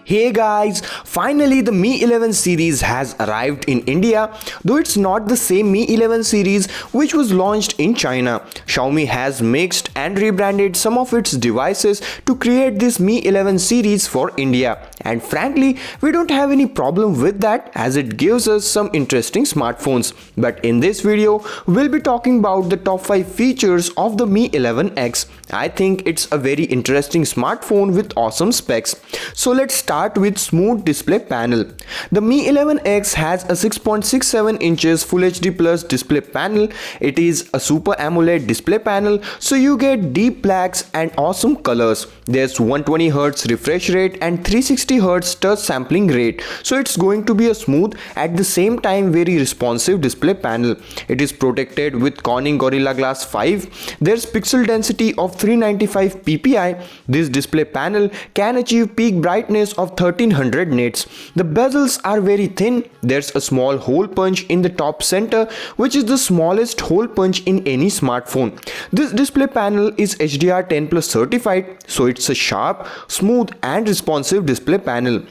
Hey guys, finally the Mi 11 series has arrived in India, though it's not the same Mi 11 series which was launched in China. Xiaomi has mixed and rebranded some of its devices to create this Mi 11 series for India. And frankly, we don't have any problem with that as it gives us some interesting smartphones. But in this video, we'll be talking about the top 5 features of the Mi 11X. I think it's a very interesting smartphone with awesome specs. So let's start with smooth display panel. The Mi 11X has a 6.67 inches Full HD Plus display panel. It is a Super AMOLED display panel, so you get deep blacks and awesome colors. There's 120Hz refresh rate and 360Hz touch sampling rate, so it's going to be a smooth at the same time very responsive display panel. It is protected with Corning Gorilla Glass 5. There's pixel density of 395 ppi. This display panel can achieve peak brightness of 1300 nits. The bezels are very thin. There's a small hole punch in the top center, which is the smallest hole punch in any smartphone. This display panel is HDR10 Plus certified, so it's a sharp, smooth and responsive display panel.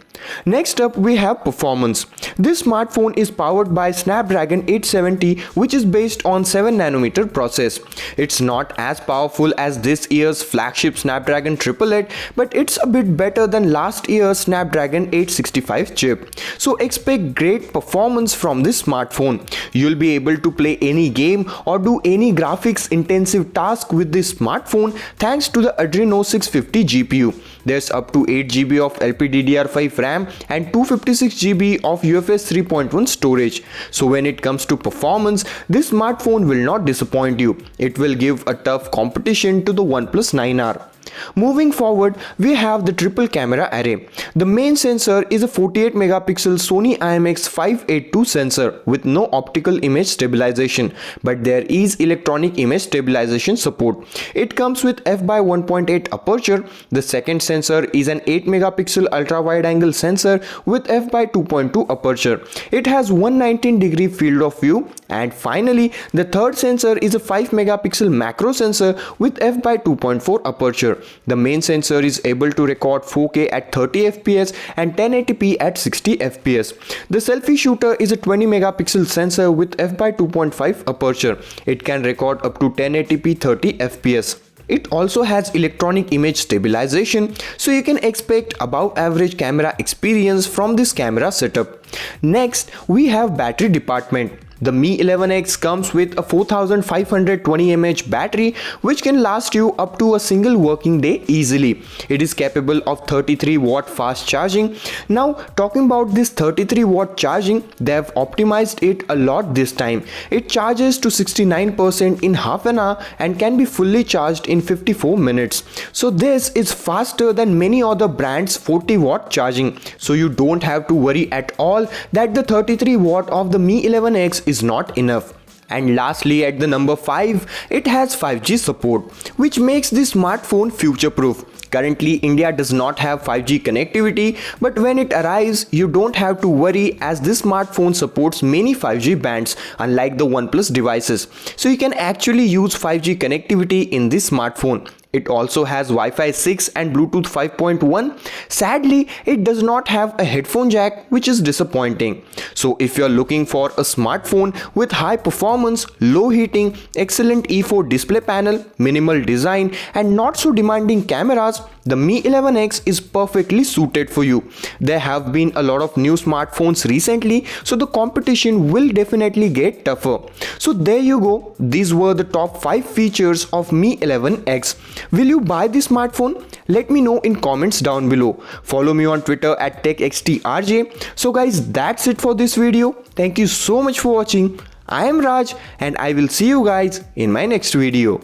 Next up we have performance. This smartphone is powered by Snapdragon 870, which is based on 7nm process. It's not as powerful as this year's flagship Snapdragon 888, but it's a bit better than last year's Snapdragon 865 chip. So expect great performance from this smartphone. You'll be able to play any game or do any graphics intensive task with this smartphone thanks to the Adreno 650 GPU. There's up to 8GB of LPDDR5 RAM and 256GB of UFS 3.1 storage. So when it comes to performance, this smartphone will not disappoint you. It will give a tough competition to the OnePlus 9R. Moving forward, we have the triple camera array. The main sensor is a 48 megapixel Sony IMX582 sensor with no optical image stabilization, but there is electronic image stabilization support. It comes with f/1.8 aperture. The second sensor is an 8 megapixel ultra wide angle sensor with f/2.2 aperture. It has 119-degree field of view. And finally, the third sensor is a 5 megapixel macro sensor with f/2.4 aperture. The main sensor is able to record 4K at 30 fps and 1080p at 60 fps. The selfie shooter is a 20 megapixel sensor with f/2.5 aperture. It can record up to 1080p 30 fps. It also has electronic image stabilization, so you can expect above average camera experience from this camera setup. Next, we have battery department. The Mi 11X comes with a 4520 mAh battery which can last you up to a single working day easily. It is capable of 33 watt fast charging. Now talking about this 33 watt charging, they have optimized it a lot this time. It charges to 69% in half an hour and can be fully charged in 54 minutes. So this is faster than many other brands 40 watt charging. So you don't have to worry at all that the 33 watt of the Mi 11X is not enough. And lastly, at the number 5, it has 5G support, which makes this smartphone future-proof. Currently, India does not have 5G connectivity, but when it arrives, you don't have to worry as this smartphone supports many 5G bands, unlike the OnePlus devices. So you can actually use 5G connectivity in this smartphone. It also has Wi-Fi 6 and Bluetooth 5.1. Sadly, it does not have a headphone jack, which is disappointing. So if you're looking for a smartphone with high performance, low heating, excellent E4 display panel, minimal design and not so demanding cameras, the Mi 11X is perfectly suited for you. There have been a lot of new smartphones recently, so the competition will definitely get tougher. So there you go. These were the top 5 features of Mi 11X. Will you buy this smartphone? Let me know in comments down below. Follow me on Twitter at TechXTRJ. So guys, that's it for this video. Thank you so much for watching. I am Raj and I will see you guys in my next video.